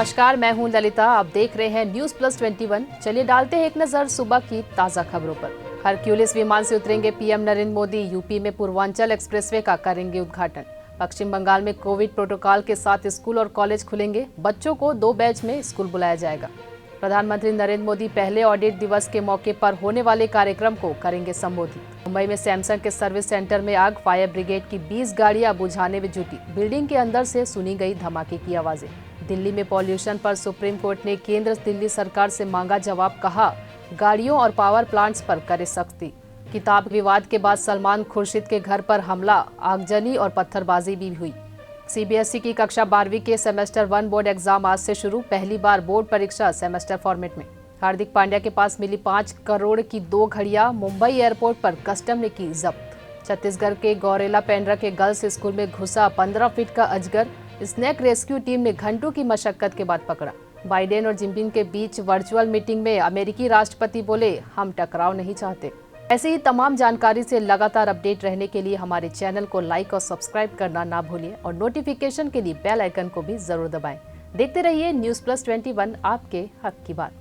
नमस्कार, मैं हूं ललिता। आप देख रहे हैं न्यूज प्लस 21। चलिए डालते हैं एक नजर सुबह की ताजा खबरों पर। हरक्यूलिस विमान से उतरेंगे पीएम नरेंद्र मोदी। यूपी में पूर्वांचल एक्सप्रेसवे का करेंगे उद्घाटन। पश्चिम बंगाल में कोविड प्रोटोकॉल के साथ स्कूल और कॉलेज खुलेंगे। बच्चों को 2 बैच में स्कूल बुलाया जाएगा। प्रधानमंत्री नरेंद्र मोदी पहले ऑडिट दिवस के मौके पर होने वाले कार्यक्रम को करेंगे संबोधित। मुंबई में सैमसंग के सर्विस सेंटर में आग, फायर ब्रिगेड की 20 गाड़ियां बुझाने में जुटी। बिल्डिंग के अंदर से सुनी गई धमाके की आवाजें। दिल्ली में पॉल्यूशन पर सुप्रीम कोर्ट ने केंद्र दिल्ली सरकार से मांगा जवाब। कहा, गाड़ियों और पावर प्लांट्स पर करे सख्ती। किताब विवाद के बाद सलमान खुर्शीद के घर पर हमला, आगजनी और पत्थरबाजी भी हुई। सीबीएसई की कक्षा 12वीं के सेमेस्टर 1 बोर्ड एग्जाम आज से शुरू। पहली बार बोर्ड परीक्षा सेमेस्टर फॉर्मेट में। हार्दिक पांड्या के पास मिली 5 करोड़ की 2 घड़ियां। मुंबई एयरपोर्ट पर कस्टम ने की जब्त। छत्तीसगढ़ के गौरेला पेंड्रा के गर्ल्स स्कूल में घुसा 15 फीट का अजगर। स्नेक रेस्क्यू टीम ने घंटों की मशक्कत के बाद पकड़ा। बाइडेन और जिनपिंग के बीच वर्चुअल मीटिंग में अमेरिकी राष्ट्रपति बोले, हम टकराव नहीं चाहते। ऐसे ही तमाम जानकारी से लगातार अपडेट रहने के लिए हमारे चैनल को लाइक और सब्सक्राइब करना ना भूलिए और नोटिफिकेशन के लिए बेल आइकन को भी जरूर दबाएं। देखते रहिए न्यूज प्लस 21, आपके हक की बात।